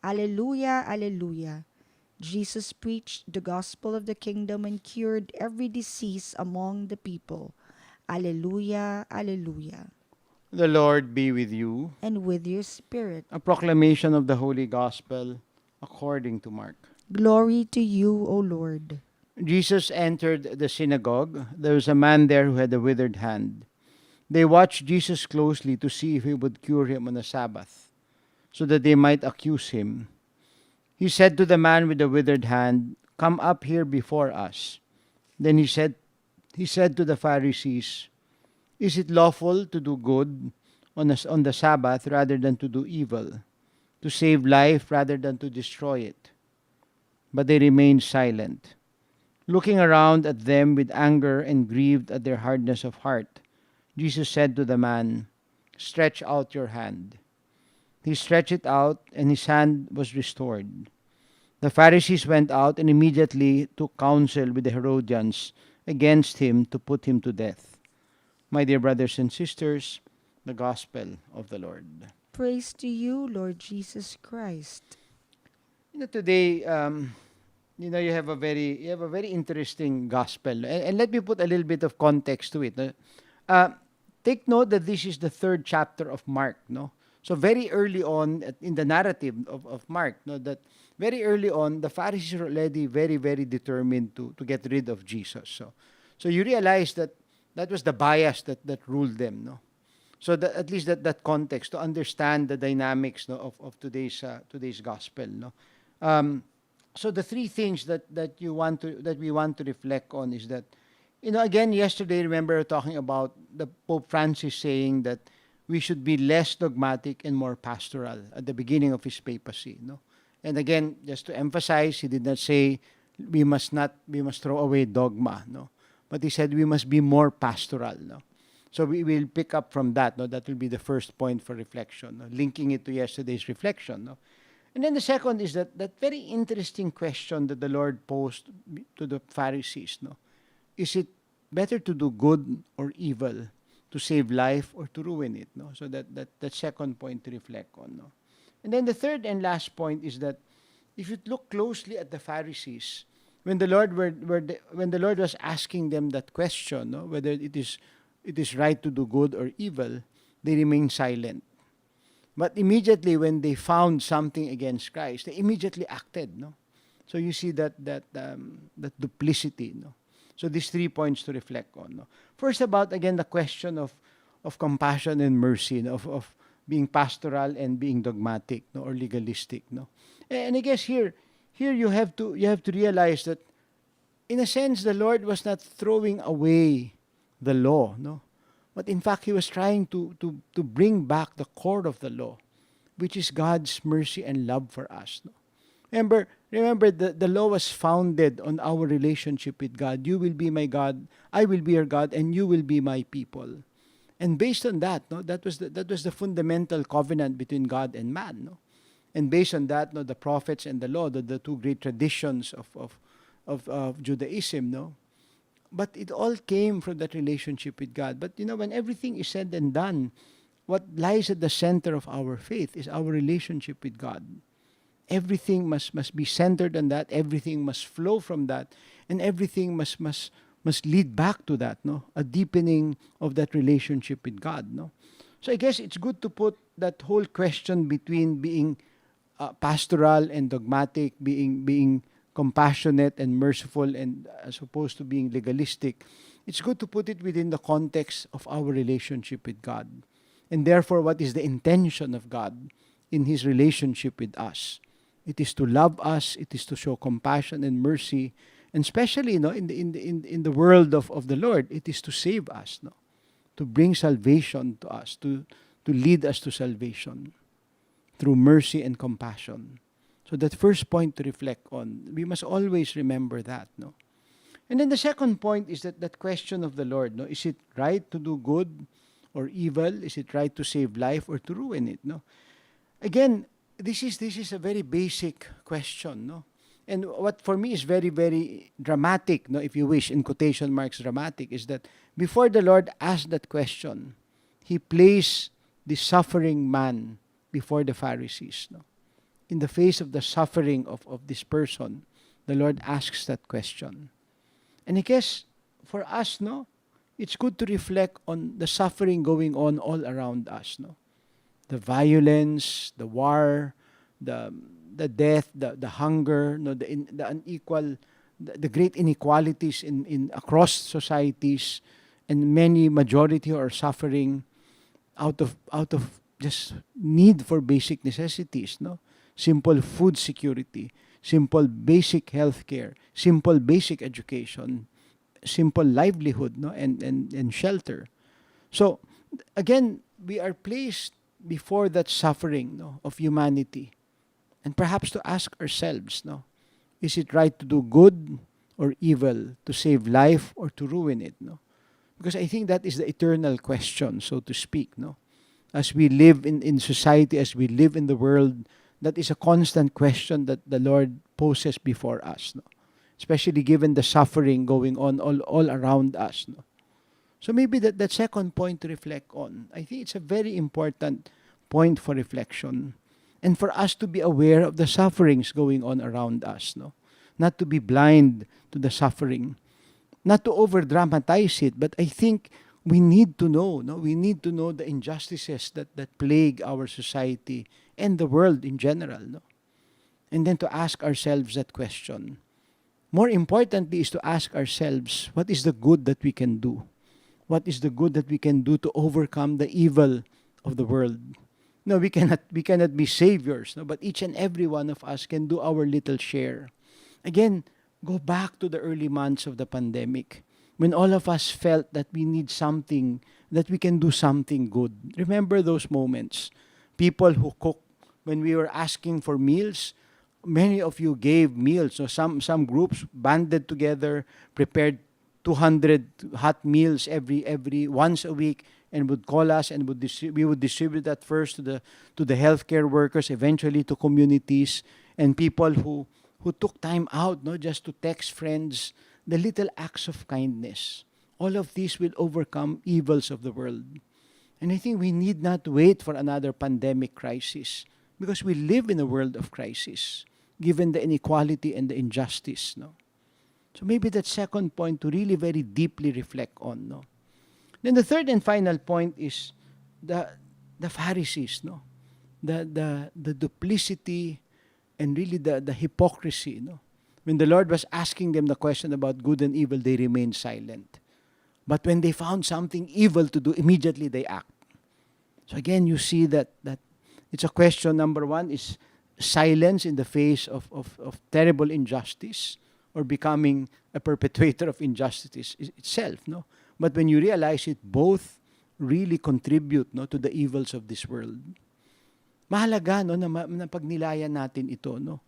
Alleluia, Alleluia. Jesus preached the gospel of the kingdom and cured every disease among the people. Alleluia, Alleluia. The Lord be with you. And with your spirit. A proclamation of the Holy Gospel according to Mark. Glory to you, O Lord. Jesus entered the synagogue. There was a man there who had a withered hand. They watched Jesus closely to see if he would cure him on the Sabbath, so that they might accuse him. He said to the man with the withered hand, "Come up here before us." Then he said to the Pharisees, "Is it lawful to do good on the Sabbath rather than to do evil, to save life rather than to destroy it?" But they remained silent, looking around at them with anger and grieved at their hardness of heart. Jesus said to the man, "Stretch out your hand." He stretched it out, and his hand was restored. The Pharisees went out and immediately took counsel with the Herodians against him to put him to death. My dear brothers and sisters, the Gospel of the Lord. Praise to you, Lord Jesus Christ. Today, you have a very interesting gospel, and let me put a little bit of context to it. Take note that this is the third chapter of Mark. No, so very early on in the narrative of Mark, no, that very early on the Pharisees are already very very determined to get rid of Jesus. So you realize that was the bias that ruled them. No, so that at least that context to understand the dynamics, no, of today's gospel. No. So the three things that we want to reflect on is that, again, yesterday, remember talking about the Pope Francis saying that we should be less dogmatic and more pastoral at the beginning of his papacy. No, and again, just to emphasize, he did not say we must throw away dogma. No, but he said we must be more pastoral. No, so we will pick up from that. No, that will be the first point for reflection. No? Linking it to yesterday's reflection. No. And then the second is that very interesting question that the Lord posed to the Pharisees. No, is it better to do good or evil, to save life or to ruin it? No, so that second point to reflect on. No, and then the third and last point is that if you look closely at the Pharisees, when the Lord when the Lord was asking them that question, no, whether it is right to do good or evil, they remained silent. But immediately when they found something against Christ, they immediately acted. No, so you see that duplicity. No, so these 3 points to reflect on. No, first about again the question of compassion and mercy, no? of being pastoral and being dogmatic, no, or legalistic. No, and I guess here you have to realize that in a sense the Lord was not throwing away the law. No. But in fact, he was trying to bring back the core of the law, which is God's mercy and love for us. No? Remember the law was founded on our relationship with God. You will be my God, I will be your God, and you will be my people. And based on that, no, that was the fundamental covenant between God and man. No? And based on that, no, the prophets and the law, the two great traditions of Judaism, no. But it all came from that relationship with God. But when everything is said and done, what lies at the center of our faith is our relationship with God. Everything must be centered on that. Everything must flow from that, and everything must lead back to that. No, a deepening of that relationship with God. No, so I guess it's good to put that whole question between being pastoral and dogmatic, being compassionate and merciful, and as opposed to being legalistic, it's good to put it within the context of our relationship with God. And therefore, what is the intention of God in his relationship with us? It is to love us, it is to show compassion and mercy, and especially in the world of the Lord, it is to save us, no? To bring salvation to us, to lead us to salvation through mercy and compassion. So that first point to reflect on, we must always remember that, no? And then the second point is that question of the Lord, no? Is it right to do good or evil? Is it right to save life or to ruin it, no? Again, this is a very basic question, no? And what for me is very, very dramatic, no, if you wish, in quotation marks dramatic, is that before the Lord asked that question, he placed the suffering man before the Pharisees, no? in the face of the suffering of this person, the Lord asks that question. And I guess for us, no, it's good to reflect on the suffering going on all around us, no. The violence, the war, the the death, the hunger, no, the unequal, the great inequalities in across societies, and many majority are suffering out of just need for basic necessities, no? Simple food security, simple basic health care, simple basic education, simple livelihood, no? And shelter. So again, we are placed before that suffering, no, of humanity. And perhaps to ask ourselves, no, is it right to do good or evil, to save life or to ruin it, no? Because I think that is the eternal question, so to speak, no? As we live in society, as we live in the world, that is a constant question that the Lord poses before us, no? Especially given the suffering going on all around us, no? So maybe that second point to reflect on, I think it's a very important point for reflection. And for us to be aware of the sufferings going on around us, no? Not to be blind to the suffering, not to over dramatize it, but I think we need to know, no? We need to know the injustices that plague our society and the world in general, no? And then to ask ourselves that question. More importantly is to ask ourselves, what is the good that we can do? What is the good that we can do to overcome the evil of the world? No, we cannot be saviors, no, but each and every one of us can do our little share. Again, go back to the early months of the pandemic when all of us felt that we need something, that we can do something good. Remember those moments. People who cook when we were asking for meals, many of you gave meals. So some groups banded together, prepared 200 hot meals every once a week, and would call us, and we would distribute that first to the healthcare workers, eventually to communities, and people who took time out, no, just to text friends, the little acts of kindness. All of these will overcome evils of the world. And I think we need not wait for another pandemic crisis because we live in a world of crisis, given the inequality and the injustice, no. So maybe that second point to really very deeply reflect on, no. Then the third and final point is the Pharisees, no, the duplicity and really the hypocrisy, no. When the Lord was asking them the question about good and evil, they remained silent. But when they found something evil to do, immediately they act. So again, you see that it's a question. Number one is silence in the face of terrible injustice, or becoming a perpetrator of injustice itself, no? But when you realize it, both really contribute, no, to the evils of this world. Mahalaga, no, na pagnilayan natin ito, no.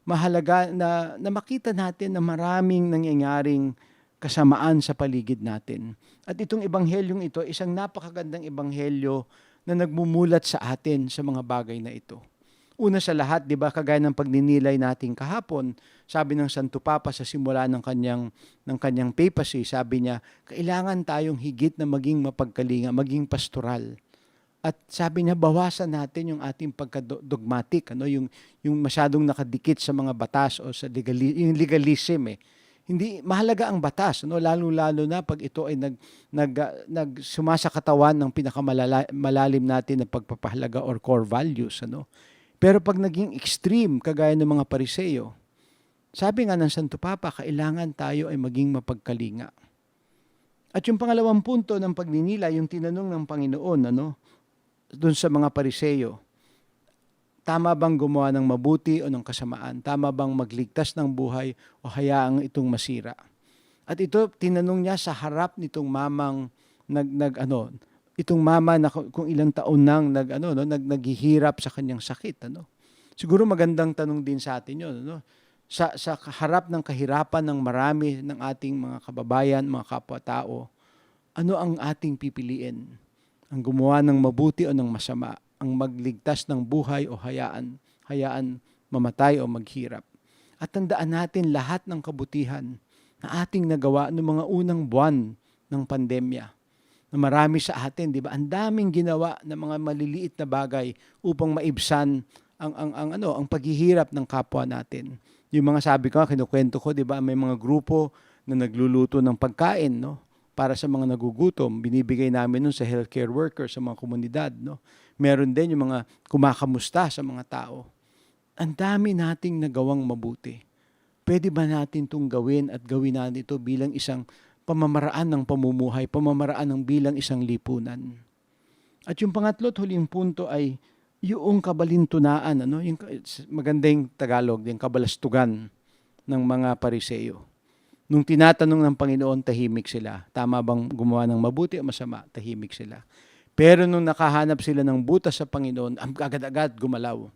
Mahalaga na makita natin na maraming nangyayaring kasamaan sa paligid natin. At itong ebanghelyong ito, isang napakagandang ebanghelyo na nagmumulat sa atin sa mga bagay na ito. Una sa lahat, di ba, kagaya ng pagninilay natin kahapon, sabi ng Santo Papa sa simula ng kanyang papacy, sabi niya, kailangan tayong higit na maging mapagkalinga, maging pastoral. At sabi niya, bawasan natin yung ating pagka-dogmatic, ano, yung masyadong nakadikit sa mga batas o sa yung legalism, eh. Hindi mahalaga ang batas, no, lalo-lalo na pag ito ay sumasakatawan ng pinakamalalim natin na pagpapahalaga or core values, ano. Pero pag naging extreme, kagaya ng mga Pariseo, sabi nga ng Santo Papa, kailangan tayo ay maging mapagkalinga. At yung pangalawang punto ng pagninila, yung tinanong ng Panginoon, ano, dun sa mga Pariseo, tama bang gumawa ng mabuti o ng kasamaan? Tama bang magligtas ng buhay o hayaang itong masira? At ito, tinanong niya sa harap nitong mamang itong mama na kung ilang taon nang naghihirap sa kanyang sakit, ano. Siguro magandang tanong din sa atin 'yon, ano. Sa harap ng kahirapan ng marami ng ating mga kababayan, mga kapwa-tao, ano ang ating pipiliin? Ang gumawa ng mabuti o ng masama? Ang magligtas ng buhay o hayaan mamatay o maghirap? At tandaan natin lahat ng kabutihan na ating nagawa noong mga unang buwan ng pandemya. Na marami sa atin, di ba? Ang daming ginawa na mga maliliit na bagay upang maibsan ang paghihirap ng kapwa natin. Yung mga sabi ko, kinukwento ko, 'di ba, may mga grupo na nagluluto ng pagkain, no? Para sa mga nagugutom, binibigay namin nun sa healthcare workers, sa mga komunidad, no? Meron din yung mga kumakamusta sa mga tao. Ang dami nating nagawang mabuti. Pwede ba natin itong gawin at gawin natin ito bilang isang pamamaraan ng pamumuhay, pamamaraan ng bilang isang lipunan? At yung pangatlo at huling punto ay yung kabalintunaan, ano? Yung magandang Tagalog, yung kabalastugan ng mga Pariseo. Nung tinatanong ng Panginoon, tahimik sila. Tama bang gumawa ng mabuti o masama? Tahimik sila. Pero nung nakahanap sila ng butas sa Panginoon, ang agad-agad gumalaw.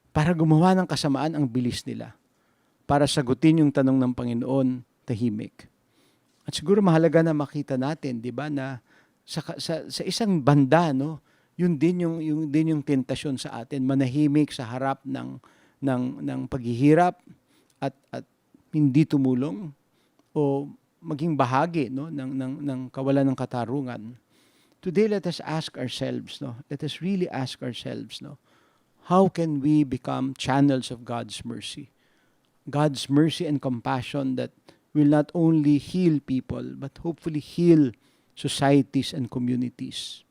Para gumawa ng kasamaan, ang bilis nila. Para sagutin yung tanong ng Panginoon, tahimik. At siguro mahalaga na makita natin, 'di ba, na sa isang banda, no, yun din yung tentasyon sa atin, manahimik sa harap ng paghihirap at hindi tumulong o maging bahagi, no, ng kawalan ng katarungan. Today, let us ask ourselves, no, let us really ask ourselves, no, how can we become channels of God's mercy? God's mercy and compassion that will not only heal people, but hopefully heal societies and communities.